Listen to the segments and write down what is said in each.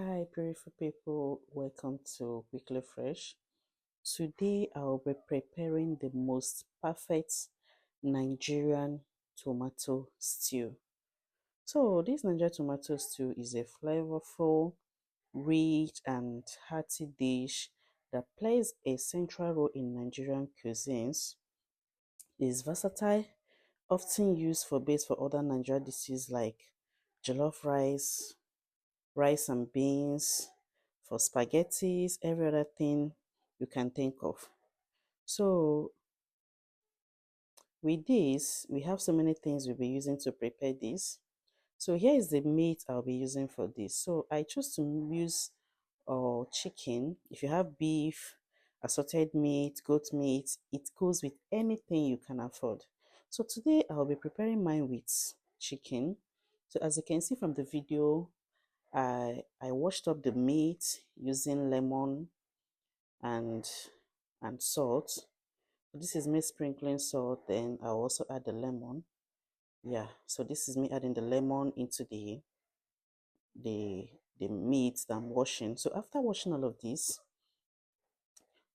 Hi, beautiful people. Welcome to Quickly Fresh. Today, I'll be preparing the most perfect Nigerian tomato stew. So, this Nigerian tomato stew is a flavorful, rich, and hearty dish that plays a central role in Nigerian cuisines. It is versatile, often used for base for other Nigerian dishes like jollof rice, rice and beans, for spaghettis, every other thing you can think of. So with this, we have so many things we'll be using to prepare this. So here is the meat I'll be using for this. So I choose to use chicken. If you have beef, assorted meat, goat meat, it goes with anything you can afford. So today I'll be preparing mine with chicken. So as you can see from the video, I washed up the meat using lemon and salt. This is me sprinkling salt, then I'll also add the lemon. Yeah, so this is me adding the lemon into the the meat that I'm washing. So after washing all of this,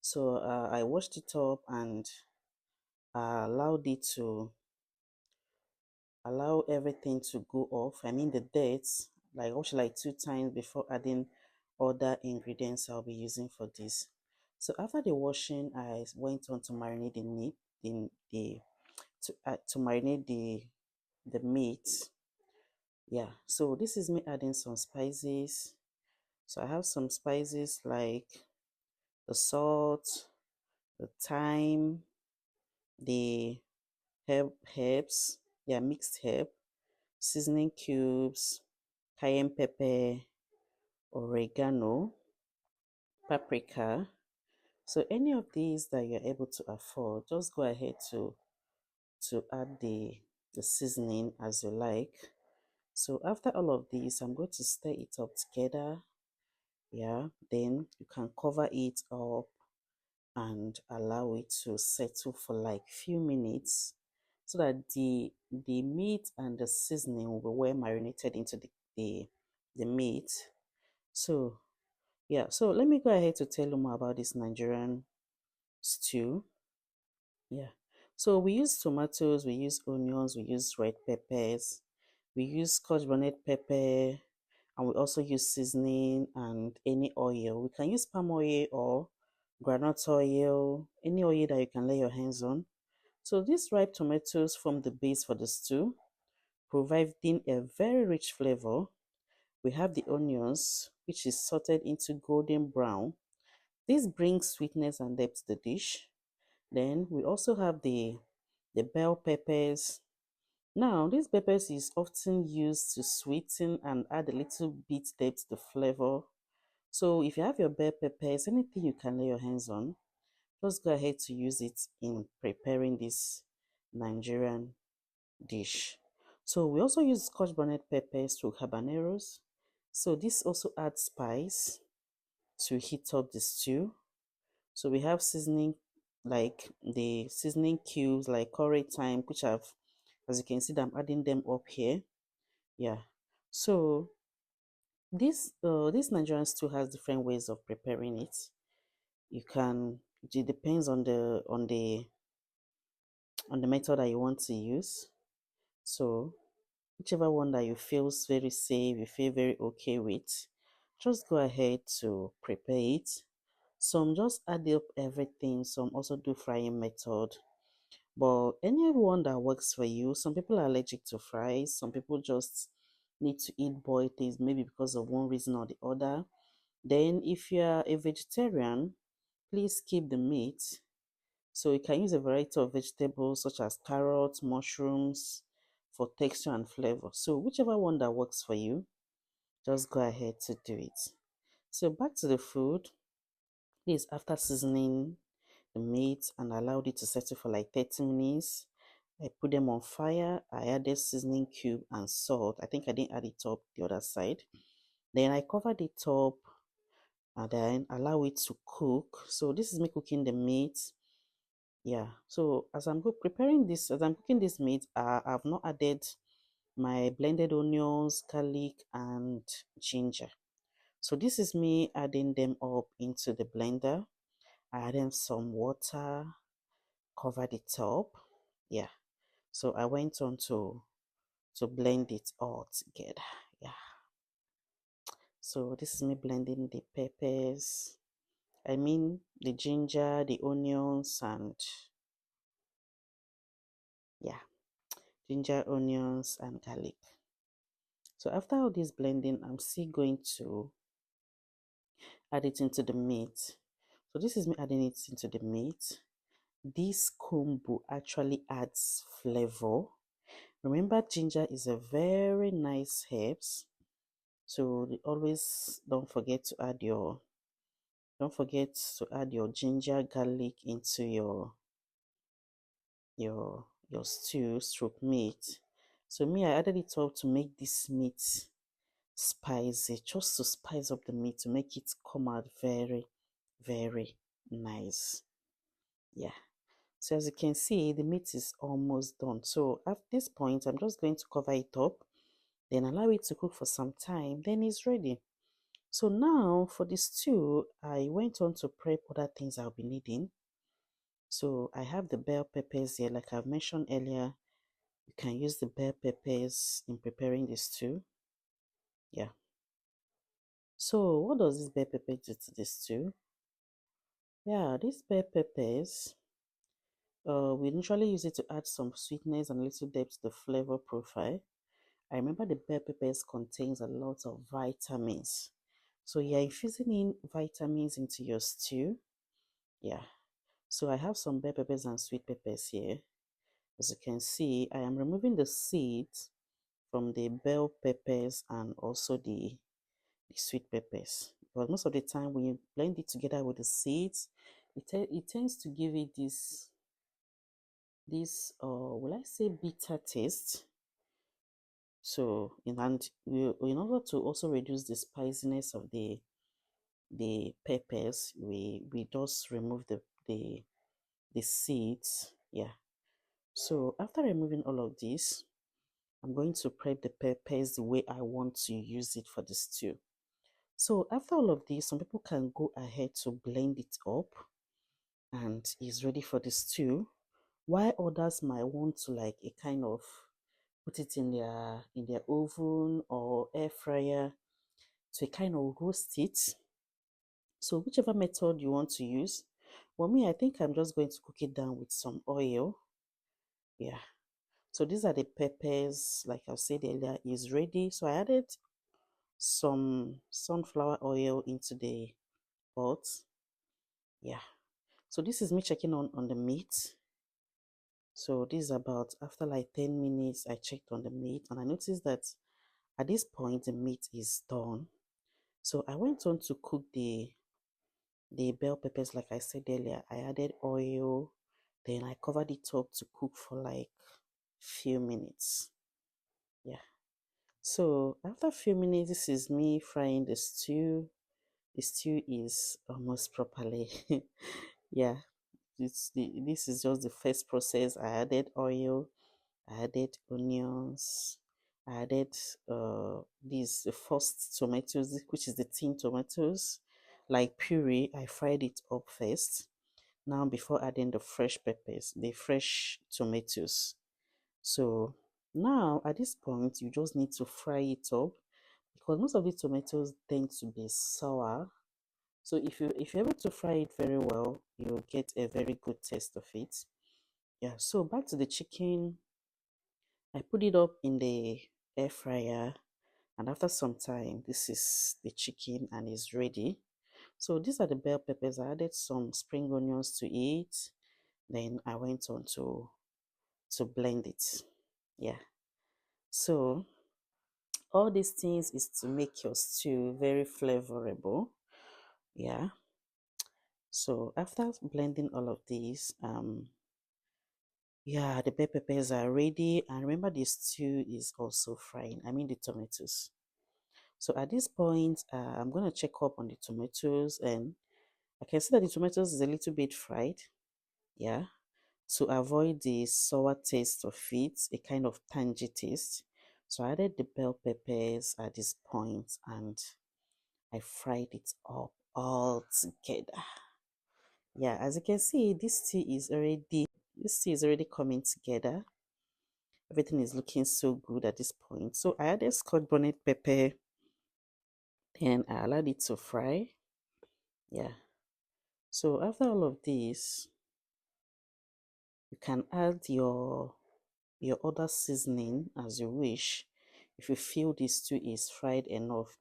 so I washed it up and allowed it to allow everything to go off. I mean the dirt, like wash like 2 times before adding other ingredients I'll be using for this. So after the washing, I went on to marinate the meat, to marinate the meat. Yeah, so this is me adding some spices. So I have some spices like the salt, the thyme, the herbs, yeah, mixed herb, seasoning cubes, cayenne pepper, oregano, paprika. So any of these that you're able to afford, just go ahead to add the seasoning as you like. So after all of this, I'm going to stir it up together. Yeah, then you can cover it up and allow it to settle for like few minutes so that the meat and the seasoning will be well marinated into the meat. So yeah, so let me go ahead to tell you more about this Nigerian stew. Yeah. So we use tomatoes, we use onions, we use red peppers, we use scotch bonnet pepper, and we also use seasoning and any oil. We can use palm oil or granite oil, any oil that you can lay your hands on. So these ripe tomatoes form the base for the stew, providing a very rich flavor. We have the onions, which is sorted into golden brown. This brings sweetness and depth to the dish. Then we also have the bell peppers. Now, this peppers is often used to sweeten and add a little bit depth to flavor. So if you have your bell peppers, anything you can lay your hands on, just go ahead to use it in preparing this Nigerian dish. So we also use scotch bonnet peppers to habaneros. So this also adds spice to heat up the stew. So we have seasoning like the seasoning cubes like curry thyme, which I've, as you can see, I'm adding them up here. Yeah. So this Nigerian stew has different ways of preparing it. You can, it depends on the method that you want to use. So whichever one that you feel is very safe, you feel very okay with, just go ahead to prepare it. Some just add up everything, some also do frying method. But any one that works for you, some people are allergic to fries, some people just need to eat boiled things, maybe because of one reason or the other. Then, if you are a vegetarian, please skip the meat. So, you can use a variety of vegetables such as carrots, mushrooms for texture and flavor. So, whichever one that works for you, just go ahead to do it. So, back to the food. This after seasoning the meat and allowed it to settle for like 30 minutes. I put them on fire. I added seasoning cube and salt. I think I didn't add it up the other side. Then I covered it up and then allow it to cook. So this is me cooking the meat. Yeah. So as I'm preparing this, as I'm cooking this meat, I've not added my blended onions, garlic, and ginger. So this is me adding them up into the blender. I added some water, cover the top. Yeah. So I went on to blend it all together. Yeah. So this is me blending the peppers. I mean the ginger, the onions, and yeah, ginger, onions, and garlic. So after all this blending, I'm still going to add it into the meat. So this is me adding it into the meat. This kombu actually adds flavor. Remember, ginger is a very nice herbs. So always don't forget to add your ginger, garlic into your stew stroke meat. So me, I added it all to make this meat spicy, just to spice up the meat to make it come out very, very nice. Yeah. So as you can see, the meat is almost done. So at this point, I'm just going to cover it up, then allow it to cook for some time, then it's ready. So now for the stew, I went on to prep other things I'll be needing. So I have the bell peppers here, like I've mentioned earlier. You can use the bell peppers in preparing the stew. Yeah. So what does this bell pepper do to the stew? Yeah, these bell peppers, we usually use it to add some sweetness and a little depth to the flavor profile. I remember the bell peppers contains a lot of vitamins. So you're infusing in vitamins into your stew. Yeah. So I have some bell peppers and sweet peppers here. As you can see, I am removing the seeds from the bell peppers and also the sweet peppers. But most of the time when you blend it together with the seeds, it tends to give it this will I say bitter taste. So in order to also reduce the spiciness of the peppers, we just remove the seeds. Yeah. So after removing all of this, I'm going to prep the peppers the way I want to use it for the stew. So after all of this, some people can go ahead to blend it up and it's ready for the stew, while others might want to like a kind of put it in their oven or air fryer to kind of roast it. So whichever method you want to use. For me, I think I'm just going to cook it down with some oil. Yeah. So these are the peppers, like I said earlier, is ready. So I added some sunflower oil into the pot. Yeah. So this is me checking on the meat. So this is about after like 10 minutes, I checked on the meat and I noticed that at this point the meat is done. So I went on to cook the bell peppers like I said earlier. I added oil, then I covered it up to cook for like few minutes. Yeah. So after a few minutes, this is me frying the stew. The stew is almost properly. Yeah. This is just the first process. I added oil, I added onions, I added this the first tomatoes, which is the tin tomatoes, like puree. I fried it up first. Now before adding the fresh peppers, the fresh tomatoes. So now at this point, you just need to fry it up because most of the tomatoes tend to be sour. So if you're able to fry it very well, you'll get a very good taste of it. Yeah, so back to the chicken. I put it up in the air fryer, and after some time, this is the chicken and it's ready. So these are the bell peppers. I added some spring onions to it. Then I went on to blend it. Yeah. So all these things is to make your stew very flavorable. Yeah. So after blending all of these, yeah, the bell peppers are ready. And remember, the stew is also frying. I mean the tomatoes. So at this point, I'm going to check up on the tomatoes, and I can see that the tomatoes is a little bit fried. Yeah. To avoid the sour taste of it, a kind of tangy taste. So I added the bell peppers at this point, and I fried it up all together. Yeah, as you can see, this tea is already coming together. Everything is looking so good at this point. So I added scotch bonnet pepper, then I allowed it to fry. Yeah. So after all of this, you can add your other seasoning as you wish if you feel this stew is fried enough.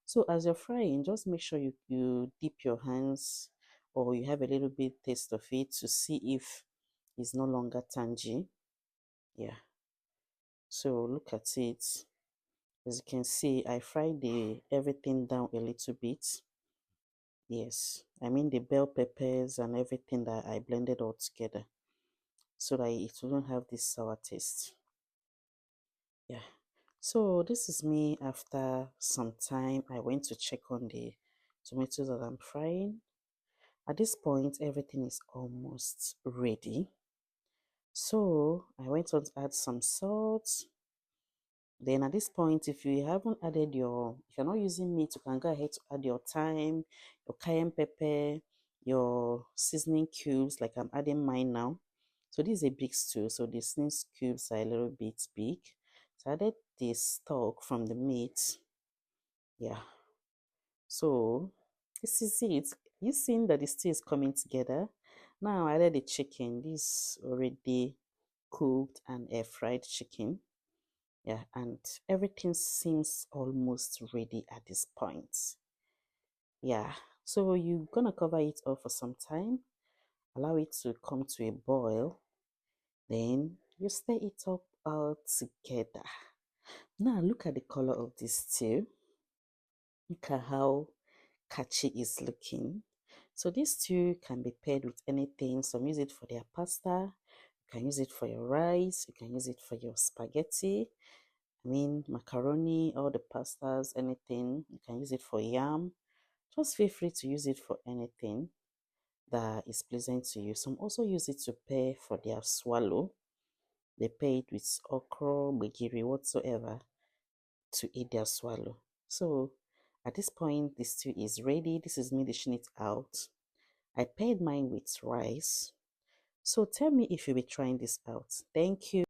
So as you're frying, just make sure you dip your hands or you have a little bit taste of it to see if it's no longer tangy. Yeah. So look at it. As you can see, I fried everything down a little bit. Yes, I mean the bell peppers and everything that I blended all together so that it wouldn't have this sour taste. Yeah. So this is me after some time. I went to check on the tomatoes that I'm frying. At this point, everything is almost ready. So I went on to add some salt. Then at this point, if you haven't added if you're not using meat, you can go ahead to add your thyme, your cayenne pepper, your seasoning cubes, like I'm adding mine now. So this is a big stew, so the seasoning cubes are a little bit big. So I added the stock from the meat. Yeah. So this is it. You seen that the stew is coming together. Now I added the chicken. This already cooked and air fried chicken. Yeah, and everything seems almost ready at this point. Yeah, so you're gonna cover it up for some time, allow it to come to a boil, then you stir it up all together. Now look at the color of this stew. Look at how catchy it's looking. So this stew can be paired with anything. Some use it for their pasta, you can use it for your rice, you can use it for your spaghetti. I mean, macaroni, all the pastas, anything. You can use it for yam. Just feel free to use it for anything that is pleasant to you. Some also use it to pair for their swallow. They pair it with okra, begiri, whatsoever to eat their swallow. So at this point, the stew is ready. This is me dishing it out. I paired mine with rice. So tell me if you'll be trying this out. Thank you.